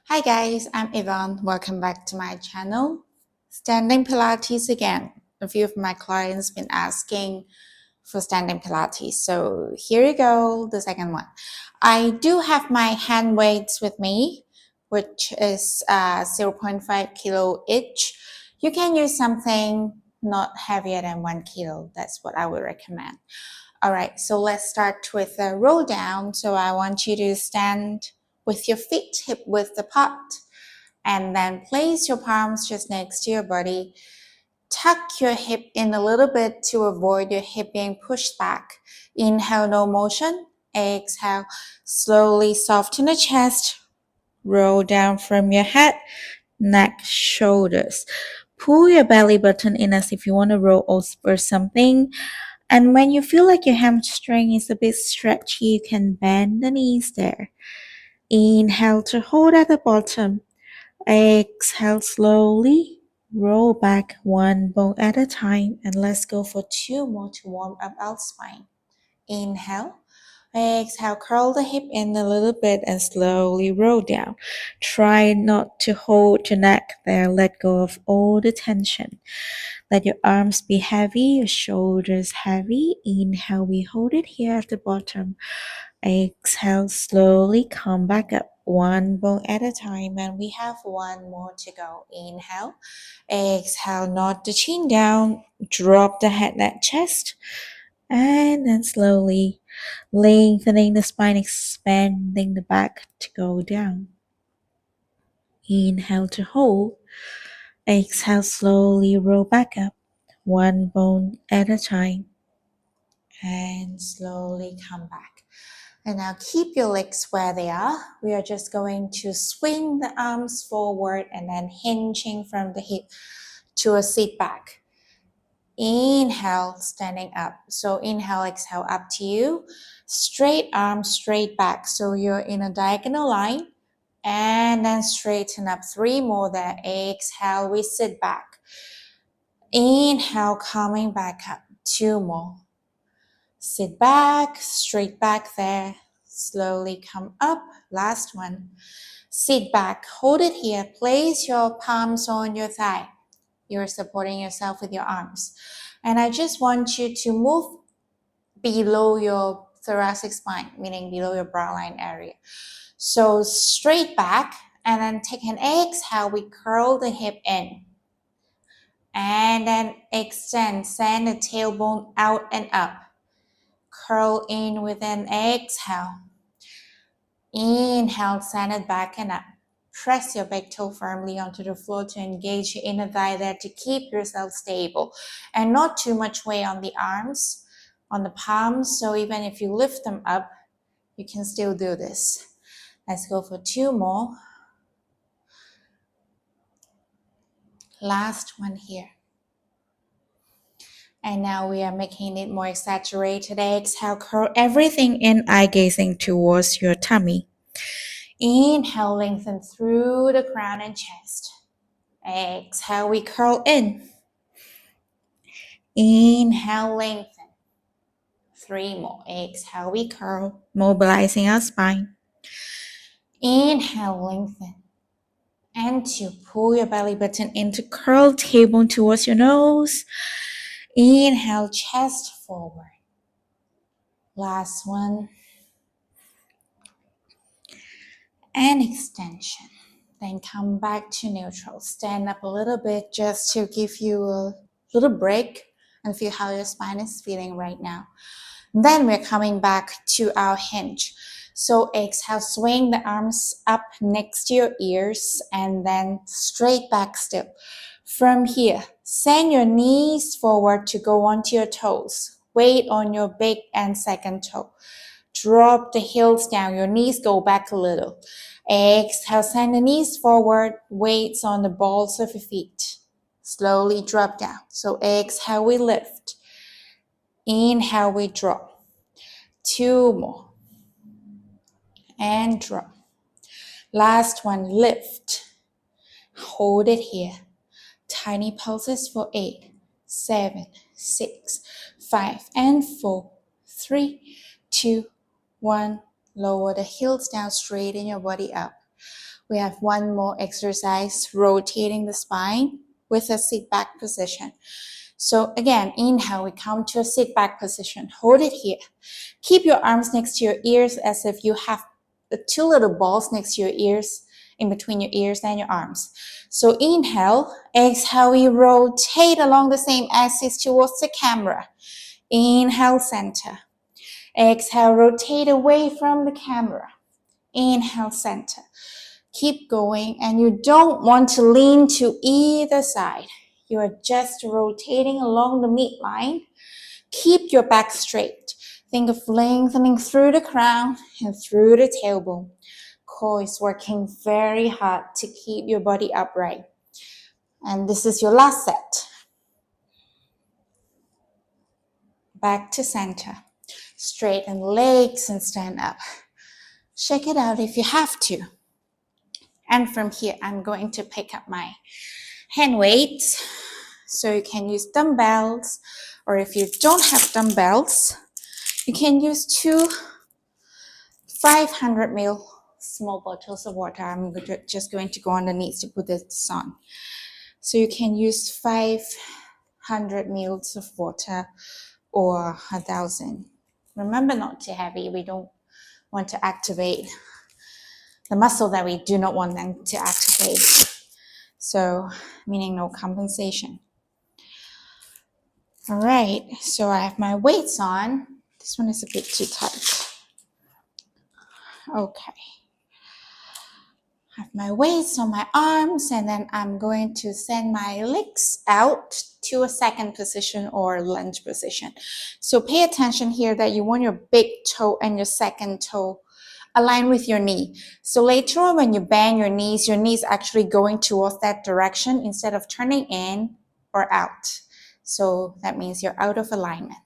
Hi guys, I'm Yvonne. Welcome back to my channel. Standing Pilates again. A few of my clients been asking for standing Pilates. So here you go, the second one. I do have my hand weights with me, which is 0.5 kilo each. You can use something not heavier than 1 kilo. That's what I would recommend. All right, so let's start with a roll down. So I want you to stand with your feet hip width apart and then place your palms just next to your body. Tuck your hip in a little bit to avoid your hip being pushed back. Inhale, no motion. Exhale, slowly soften the chest. Roll down from your head, neck, shoulders. Pull your belly button in as if you want to roll over something. And when you feel like your hamstring is a bit stretchy, you can bend the knees there. Inhale to hold at the bottom. Exhale slowly. Roll back one bone at a time. And let's go for 2 more to warm up our spine. Inhale. Exhale, curl the hip in a little bit and slowly roll down. Try not to hold your neck there. Let go of all the tension. Let your arms be heavy, your shoulders heavy. Inhale, we hold it here at the bottom. Exhale, slowly come back up. One bone at a time, and we have one more to go. Inhale. Exhale, nod the chin down. Drop the head, neck, chest. And then slowly lengthening the spine, expanding the back to go down. Inhale to hold. Exhale, slowly roll back up. One bone at a time. And slowly come back. And now keep your legs where they are. We are just going to swing the arms forward and then hinging from the hip to a sit back. Inhale, standing up. So inhale, exhale, up to you. Straight arms, straight back. So you're in a diagonal line. And then straighten up. 3 more there. Exhale, we sit back. Inhale, coming back up. 2 more. Sit back, straight back there. Slowly come up. Last one. Sit back, hold it here. Place your palms on your thigh. You're supporting yourself with your arms. And I just want you to move below your thoracic spine, meaning below your brow line area. So straight back, and then take an exhale. We curl the hip in. And then extend, send the tailbone out and up. Curl in with an exhale. Inhale, send it back and up. Press your big toe firmly onto the floor to engage your inner thigh there to keep yourself stable. And not too much weight on the arms, on the palms. So even if you lift them up, you can still do this. Let's go for 2 more. Last one here. And now we are making it more exaggerated. Exhale, curl everything in, eye gazing towards your tummy. Inhale, lengthen through the crown and chest. Exhale, we curl in. Inhale, lengthen. 3 more. Exhale, we curl, mobilizing our spine. Inhale, lengthen. And 2, pull your belly button into curl, tailbone towards your nose. Inhale, chest forward. Last one. And extension. Then come back to neutral. Stand up a little bit just to give you a little break and feel how your spine is feeling right now. Then we're coming back to our hinge. So exhale, swing the arms up next to your ears and then straight back still. From here, send your knees forward to go onto your toes. Weight on your big and second toe. Drop the heels down. Your knees go back a little. Exhale, send the knees forward. Weights on the balls of your feet. Slowly drop down. So exhale, we lift. Inhale, we drop. 2 more. And drop. Last one, lift. Hold it here. Tiny pulses for 8, 7, 6, 5, and 4, 3, 2, 1. Lower the heels down, straighten your body up. We have one more exercise, rotating the spine with a sit back position. So again, inhale, we come to a sit back position. Hold it here. Keep your arms next to your ears as if you have the two little balls next to your ears, in between your ears and your arms. So inhale, exhale, we rotate along the same axis towards the camera. Inhale, center. Exhale, rotate away from the camera. Inhale, center. Keep going, and you don't want to lean to either side. You are just rotating along the midline. Keep your back straight. Think of lengthening through the crown and through the tailbone. Core is working very hard to keep your body upright. And this is your last set. Back to center. Straighten legs and stand up. Shake it out if you have to. And from here, I'm going to pick up my hand weights. So you can use dumbbells, or if you don't have dumbbells, you can use two 500 ml small bottles of water. I'm just going to go underneath to put this on. So you can use 500 ml of water or 1,000. Remember, not too heavy. We don't want to activate the muscle that we do not want them to activate. So, meaning no compensation. All right, so I have my weights on. This one is a bit too tight. Okay. I have my weights on my arms, and then I'm going to send my legs out to a second position or lunge position. So pay attention here that you want your big toe and your second toe align with your knee. So later on when you bend your knees actually going towards that direction instead of turning in or out. So that means you're out of alignment.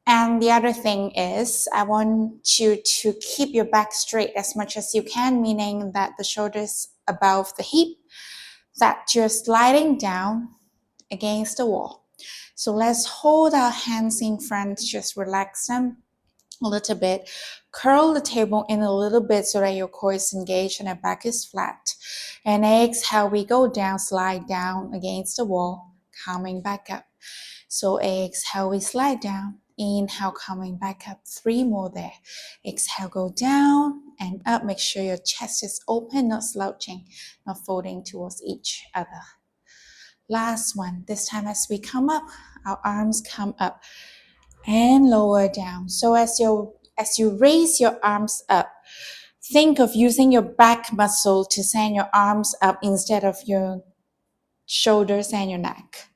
And the other thing is, I want you to keep your back straight as much as you can, meaning that the shoulders above the hip, that you're sliding down against the wall. So let's hold our hands in front, just relax them a little bit. Curl the table in a little bit so that your core is engaged and your back is flat. And exhale, we go down, slide down against the wall, coming back up. So exhale, we slide down. Inhale, coming back up. 3 more there. Exhale, go down and up. Make sure your chest is open, not slouching, not folding towards each other. Last one. This time as we come up, our arms come up and lower down. So as you raise your arms up, think of using your back muscle to send your arms up instead of your shoulders and your neck.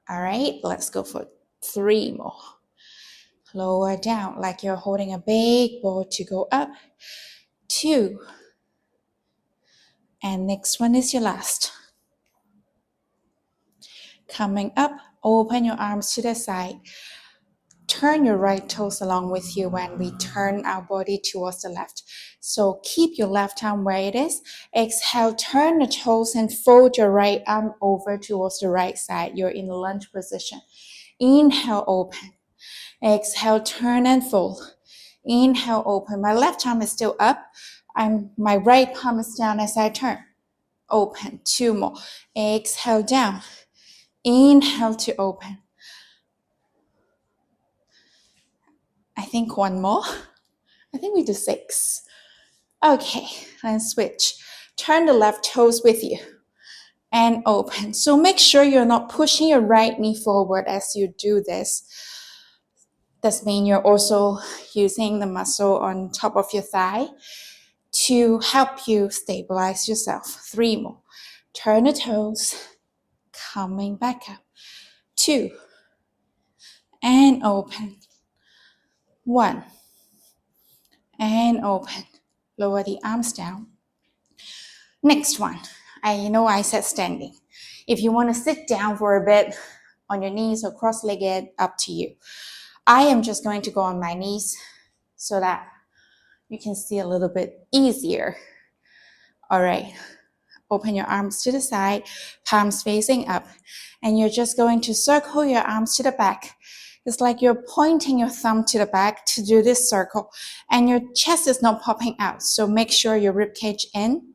All right, let's go for 3 more. Lower down like you're holding a big ball to go up. 2. And next one is your last. Coming up, open your arms to the side. Turn your right toes along with you when we turn our body towards the left. So keep your left arm where it is. Exhale, turn the toes and fold your right arm over towards the right side. You're in the lunge position. Inhale, open. Exhale, turn and fold. Inhale, open. My left arm is still up. My right palm is down as I turn. Open. 2 more. Exhale, down. Inhale to open. I think 1 more. I think we do 6. Okay, let's switch. Turn the left toes with you and open. So make sure you're not pushing your right knee forward as you do this. That means you're also using the muscle on top of your thigh to help you stabilize yourself. 3 more. Turn the toes, coming back up. 2. And open. 1. And open. Lower the arms down. Next one. I know I said standing. If you want to sit down for a bit on your knees or cross-legged, up to you. I am just going to go on my knees so that you can see a little bit easier. All right. Open your arms to the side, palms facing up. And you're just going to circle your arms to the back. It's like you're pointing your thumb to the back to do this circle, and your chest is not popping out. So make sure your rib cage in,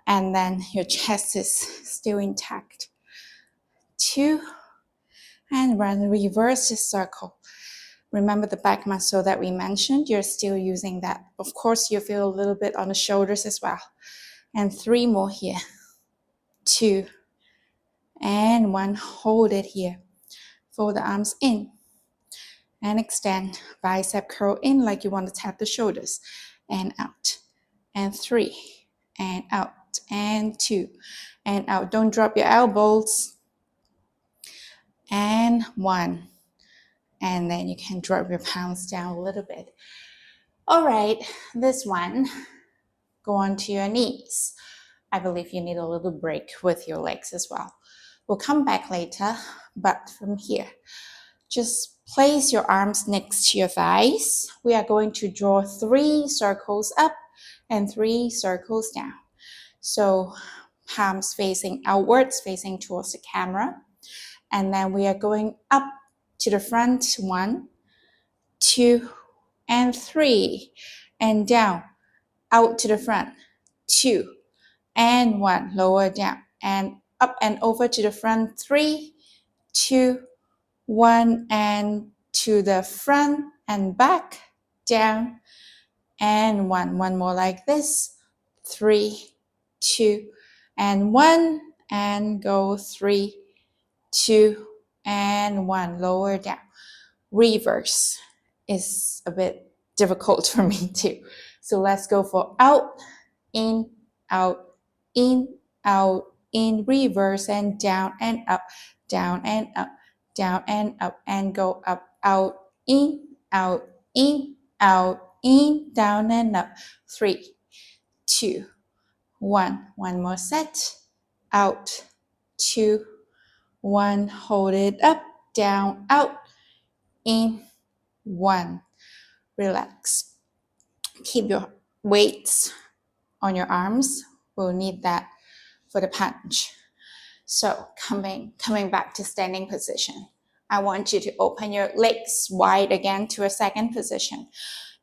and then your chest is still intact. 2, and run, reverse this circle. Remember the back muscle that we mentioned, you're still using that. Of course, you feel a little bit on the shoulders as well. And 3 more here. 2, and 1, hold it here. Fold the arms in and extend. Bicep curl in like you want to tap the shoulders. And out. And 3, and out. And 2, and out. Don't drop your elbows. And 1. And then you can drop your palms down a little bit. All right, this one, go onto your knees. I believe you need a little break with your legs as well. We'll come back later, but from here, just place your arms next to your thighs. We are going to draw 3 circles up and 3 circles down. So palms facing outwards, facing towards the camera. And then we are going up to the front, 1, 2, and 3, and down, out to the front, 2, and 1, lower down, and up and over to the front, 3, 2, 1, and to the front and back, down, and 1. One more like this, 3, 2, and 1, and go 3, 2, and 1, lower down. Reverse is a bit difficult for me too. So let's go for out, in, in, reverse, and down and up, down and up, down and up, and go up, out, in, in, down and up. 3, 2, 1. One more set. Out, 2, 1. Hold it up, down, out, in, 1. Relax. Keep your weights on your arms. We'll need that for the punch. So coming back to standing position. I want you to open your legs wide again to a second position.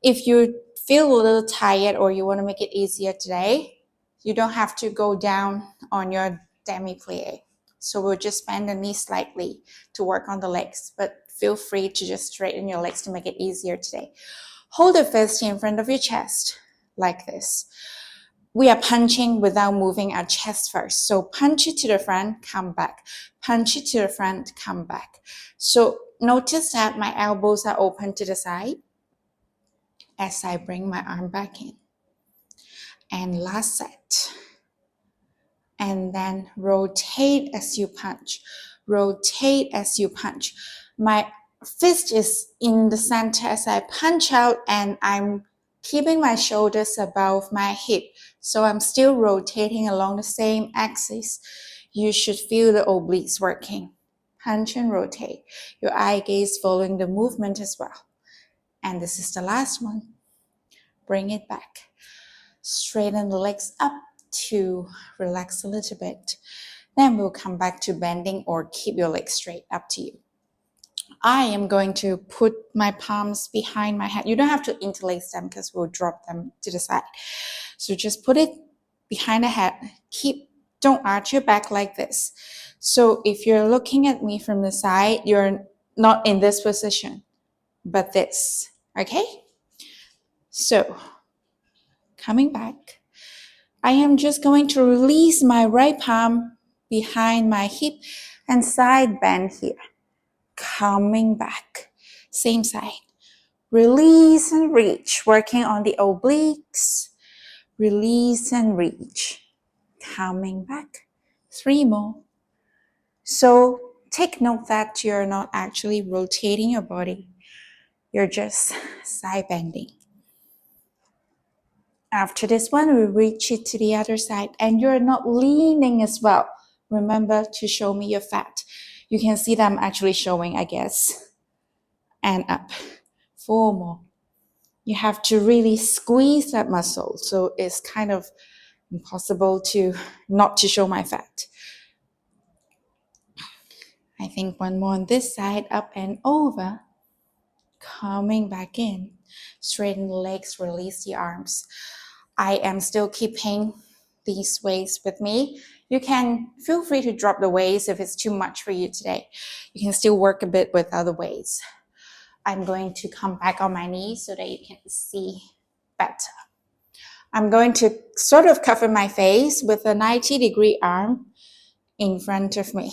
If you feel a little tired or you want to make it easier today, you don't have to go down on your demi-plie. So we'll just bend the knee slightly to work on the legs, but feel free to just straighten your legs to make it easier today. Hold the fist in front of your chest like this. We are punching without moving our chest first. So punch it to the front, come back. Punch it to the front, come back. So notice that my elbows are open to the side as I bring my arm back in. And last set. And then rotate as you punch. Rotate as you punch. My fist is in the center as I punch out, and I'm keeping my shoulders above my hip. So I'm still rotating along the same axis. You should feel the obliques working. Punch and rotate. Your eye gaze following the movement as well. And this is the last one. Bring it back. Straighten the legs up to relax a little bit. Then we'll come back to bending or keep your legs straight, up to you. I am going to put my palms behind my head. You don't have to interlace them because we'll drop them to the side. So just put it behind the head. Don't arch your back like this. So if you're looking at me from the side, you're not in this position, but this, okay? So coming back, I am just going to release my right palm behind my hip and side bend here. Coming back, same side. Release and reach, working on the obliques. Release and reach. Coming back. 3 more. So take note that you're not actually rotating your body. You're just side bending. After this one, we reach it to the other side, and you're not leaning as well. Remember to show me your fat. You can see that I'm actually showing, I guess. And up. 4 more. You have to really squeeze that muscle, so it's kind of impossible not to show my fat. I think one more on this side, up and over. Coming back in. Straighten the legs, release the arms. I am still keeping these weights with me. You can feel free to drop the weights if it's too much for you today. You can still work a bit with other weights. I'm going to come back on my knees so that you can see better. I'm going to sort of cover my face with a 90-degree arm in front of me.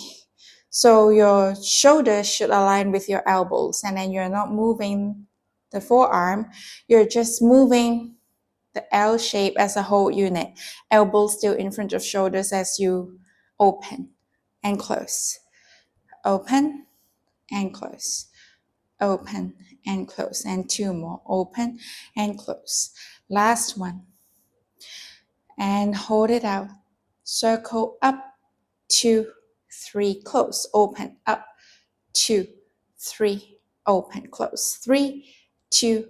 So your shoulders should align with your elbows, and then you're not moving the forearm. You're just moving the L shape as a whole unit. Elbows still in front of shoulders as you open and close. Open and close. Open and close. And two more. Open and close. Last one. And hold it out. Circle up, 2, 3, close, open, up, 2, 3, open, close, 3, 2,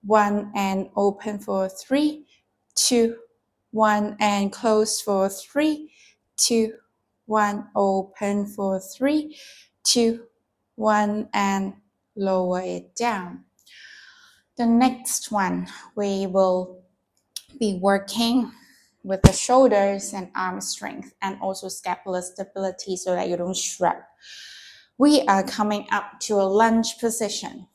1, and open for 3, 2, 1, and close for 3, 2, 1, open for 3, 2, 1, and lower it down. The next one, we will be working with the shoulders and arm strength and also scapular stability so that you don't shrug. We are coming up to a lunge position.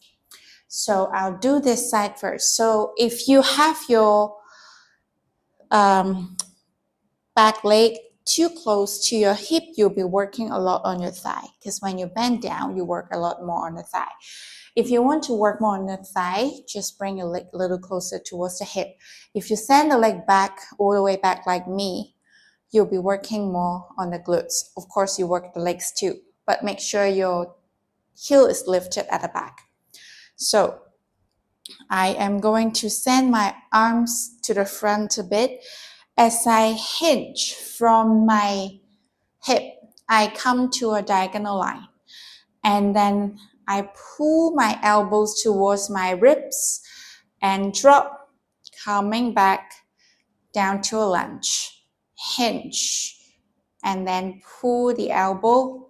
So I'll do this side first. So if you have your back leg too close to your hip, you'll be working a lot on your thigh, because when you bend down, you work a lot more on the thigh. If you want to work more on the thigh, just bring your leg a little closer towards the hip. If you send the leg back, all the way back like me, you'll be working more on the glutes. Of course, you work the legs too, but make sure your heel is lifted at the back. So I am going to send my arms to the front a bit. As I hinge from my hip, I come to a diagonal line. And then I pull my elbows towards my ribs and drop, coming back down to a lunge. Hinge, and then pull the elbow,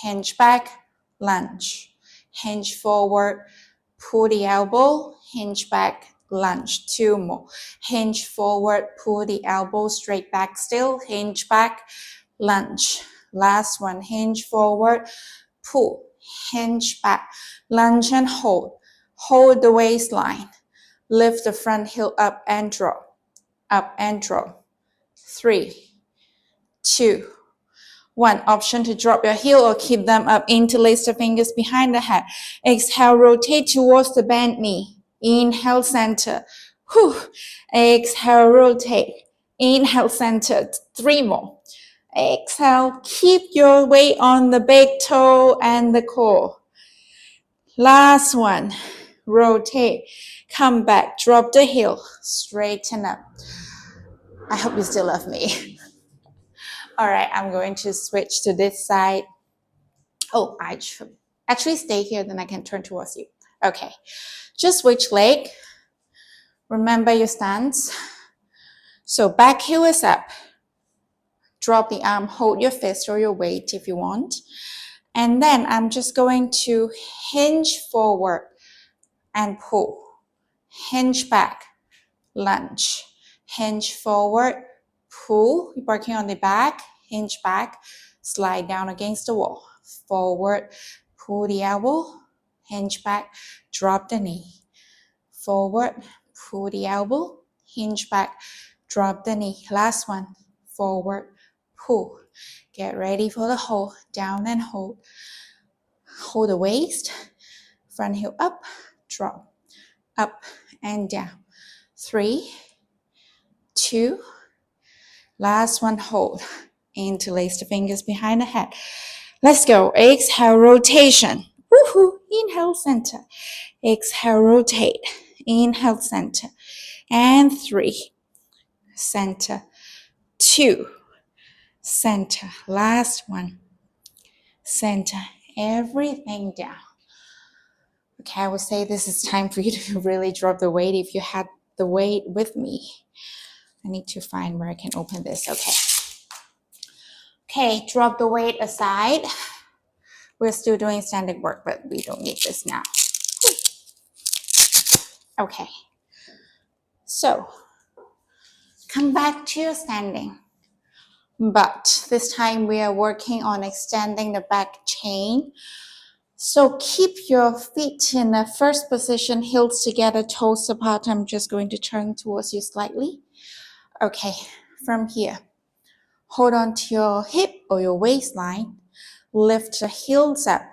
hinge back, lunge. Hinge forward, pull the elbow, hinge back, lunge. Two more. Hinge forward, pull the elbow straight back still, hinge back, lunge. Last one, hinge forward, pull, hinge back, lunge and hold. Hold the waistline. Lift the front heel up and drop, up and drop. 3, 2, 1. Option to drop your heel or keep them up. Interlace the fingers behind the head. Exhale, rotate towards the bent knee. Inhale, center. Whew. Exhale, rotate. Inhale, center. 3 more. Exhale, keep your weight on the big toe and the core. Last one. Rotate. Come back. Drop the heel. Straighten up. I hope you still love me. All right, I'm going to switch to this side. Oh, I should actually stay here, then I can turn towards you. Okay, just switch leg. Remember your stance. So back heel is up. Drop the arm, hold your fist or your weight if you want. And then I'm just going to hinge forward and pull. Hinge back, lunge. Hinge forward, pull. You're working on the back, hinge back, slide down against the wall. Forward, pull the elbow, hinge back, drop the knee. Forward, pull the elbow, hinge back, drop the knee. Last one, forward, pull. Get ready for the hold, down and hold. Hold the waist, front heel up, drop, up and down. 3, 2, last one, hold. Interlace the fingers behind the head. Let's go. Exhale, rotation. Woohoo. Inhale, center. Exhale, rotate. Inhale, center. And 3, center. 2, center. Last one, center. Everything down. Okay, I would say this is time for you to really drop the weight if you had the weight with me. I need to find where I can open this. Okay. Okay, drop the weight aside. We're still doing standing work, but we don't need this now. Okay. So, come back to your standing. But this time we are working on extending the back chain. So keep your feet in the first position, heels together, toes apart. I'm just going to turn towards you slightly. Okay, from here, hold on to your hip or your waistline. Lift the heels up.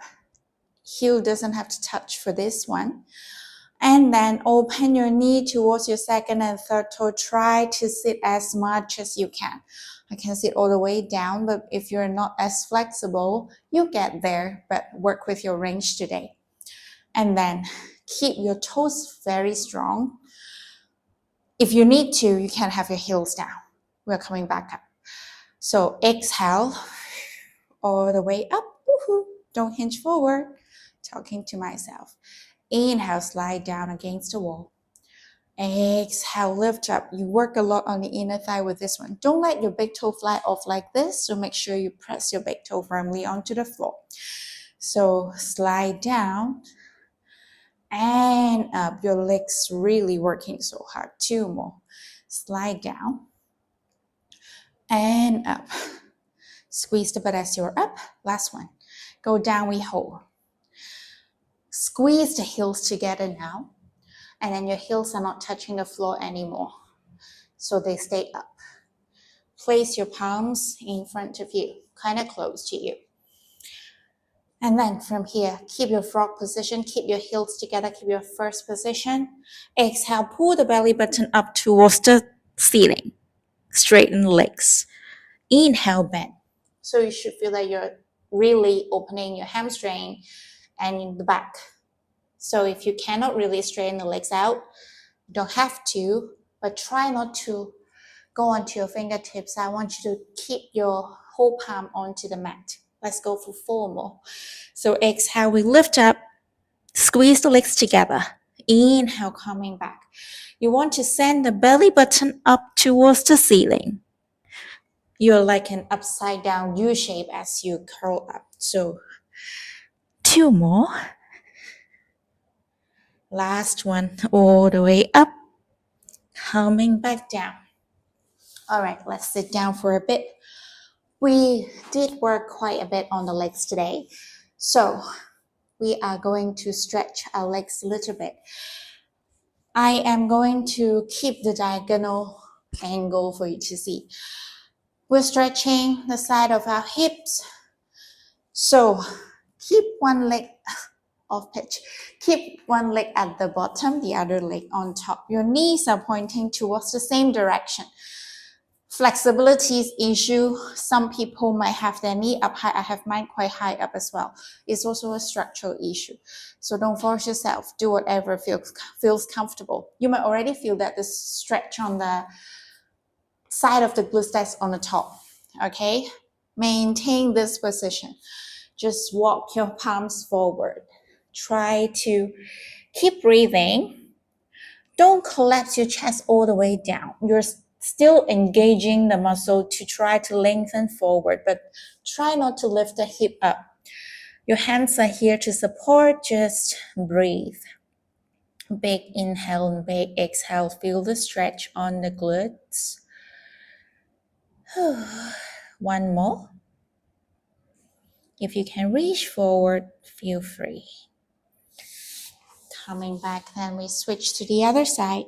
Heel doesn't have to touch for this one. And then open your knee towards your second and third toe. Try to sit as much as you can. I can sit all the way down, but if you're not as flexible, you get there, but work with your range today. And then keep your toes very strong. If you need to, you can have your heels down. We're coming back up. So exhale all the way up. Woohoo. Don't hinge forward. Talking to myself. Inhale, slide down against the wall. Exhale, lift up. You work a lot on the inner thigh with this one. Don't let your big toe fly off like this. So make sure you press your big toe firmly onto the floor. So slide down and up. Your legs really working so hard. 2 more. Slide down and up. Squeeze the butt as you're up. Last one. Go down, we hold. Squeeze the heels together now. And then your heels are not touching the floor anymore. So they stay up. Place your palms in front of you, kind of close to you. And then from here, keep your frog position, keep your heels together, keep your first position. Exhale, pull the belly button up towards the ceiling. Straighten the legs. Inhale, bend. So you should feel that you're really opening your hamstring and in the back. So if you cannot really straighten the legs out, you don't have to, but try not to go onto your fingertips. I want you to keep your whole palm onto the mat. Let's go for 4 more. So exhale, we lift up, squeeze the legs together. Inhale, coming back. You want to send the belly button up towards the ceiling. You're like an upside down U shape as you curl up. So 2 more. Last one, all the way up, coming back down. All right, let's sit down for a bit. We did work quite a bit on the legs today. So we are going to stretch our legs a little bit. I am going to keep the diagonal angle for you to see. We're stretching the side of our hips. So keep one leg off pitch. Keep one leg at the bottom, the other leg on top. Your knees are pointing towards the same direction. Flexibility is issue. Some people might have their knee up high. I have mine quite high up as well. It's also a structural issue. So don't force yourself. Do whatever feels comfortable. You might already feel that the stretch on the side of the glutes that's on the top. Okay? Maintain this position. Just walk your palms forward. Try to keep breathing. Don't collapse your chest all the way down. You're still engaging the muscle to try to lengthen forward, but try not to lift the hip up. Your hands are here to support. Just breathe. Big inhale and big exhale. Feel the stretch on the glutes. 1 more. If you can reach forward, feel free. Coming back, then we switch to the other side.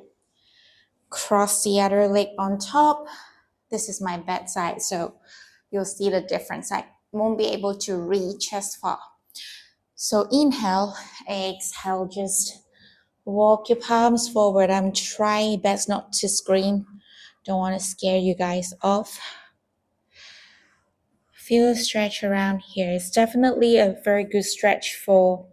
Cross the other leg on top. This is my bed side, so you'll see the difference. I won't be able to reach as far. So inhale, exhale, just walk your palms forward. I'm trying best not to scream. Don't want to scare you guys off. Feel a stretch around here. It's definitely a very good stretch for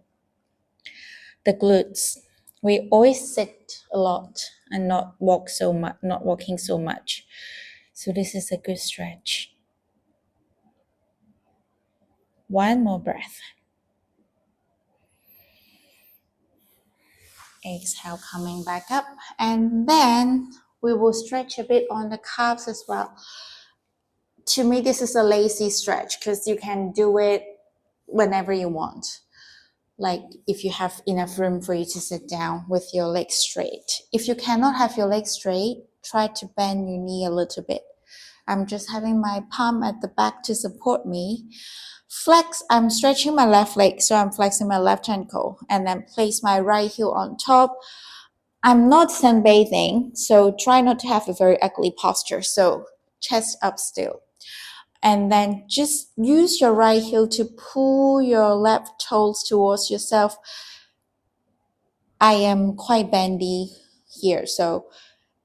the glutes. We always sit a lot and not walking so much. So this is a good stretch. 1 more breath. Exhale, coming back up. And then we will stretch a bit on the calves as well. To me, this is a lazy stretch because you can do it whenever you want. Like if you have enough room for you to sit down with your legs straight. If you cannot have your legs straight, try to bend your knee a little bit. I'm just having my palm at the back to support me. Flex, I'm stretching my left leg, so I'm flexing my left ankle, and then place my right heel on top. I'm not sunbathing, so try not to have a very ugly posture. So chest up still. And then just use your right heel to pull your left toes towards yourself. I am quite bendy here, so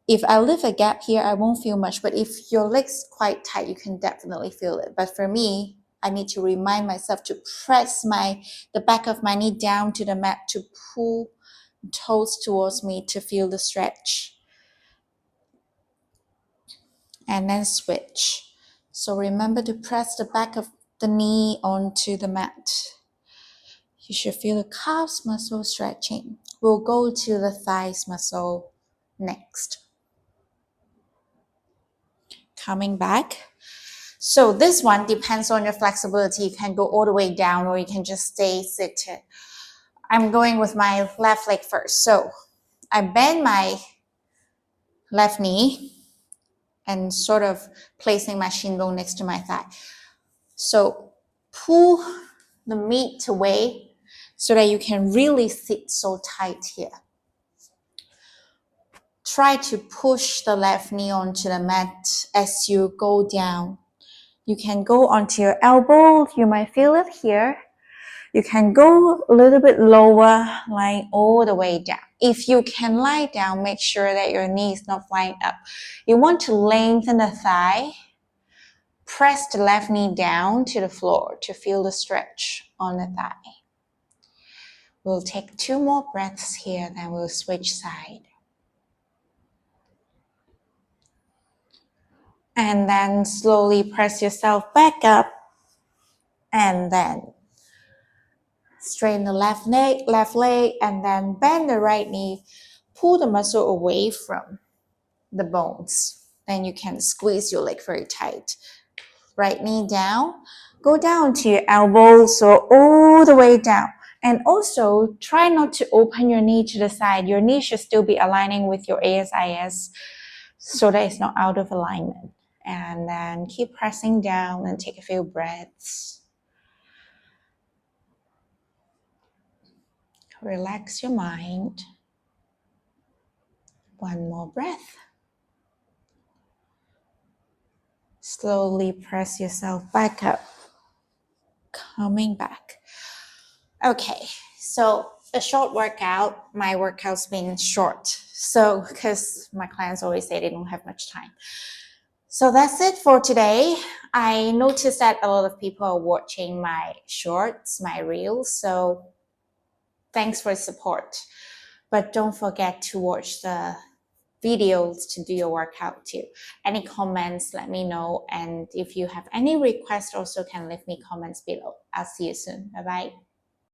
if I leave a gap here, I won't feel much. But if your leg's quite tight, you can definitely feel it. But for me, I need to remind myself to press the back of my knee down to the mat to pull toes towards me to feel the stretch. And then switch. So remember to press the back of the knee onto the mat. You should feel the calves muscle stretching. We'll go to the thighs muscle next. Coming back. So this one depends on your flexibility. You can go all the way down or you can just stay seated. I'm going with my left leg first. So I bend my left knee and sort of placing my shin bone next to my thigh. So pull the meat away so that you can really sit so tight here. Try to push the left knee onto the mat as you go down. You can go onto your elbow. You might feel it here. You can go a little bit lower, lying all the way down. If you can lie down, make sure that your knee is not flying up. You want to lengthen the thigh. Press the left knee down to the floor to feel the stretch on the thigh. We'll take 2 more breaths here, then we'll switch side. And then slowly press yourself back up. And then straighten the left leg, and then bend the right knee. Pull the muscle away from the bones. Then you can squeeze your leg very tight. Right knee down. Go down to your elbows, so all the way down. And also try not to open your knee to the side. Your knee should still be aligning with your ASIS so that it's not out of alignment. And then keep pressing down and take a few breaths. Relax your mind. 1 more breath. Slowly press yourself back up. Coming back. Okay, so a short workout. My workout's been short. So, because my clients always say they don't have much time. So that's it for today. I noticed that a lot of people are watching my shorts, my reels. So thanks for support. But don't forget to watch the videos to do your workout too. Any comments, let me know. And if you have any requests, also can leave me comments below. I'll see you soon. Bye-bye.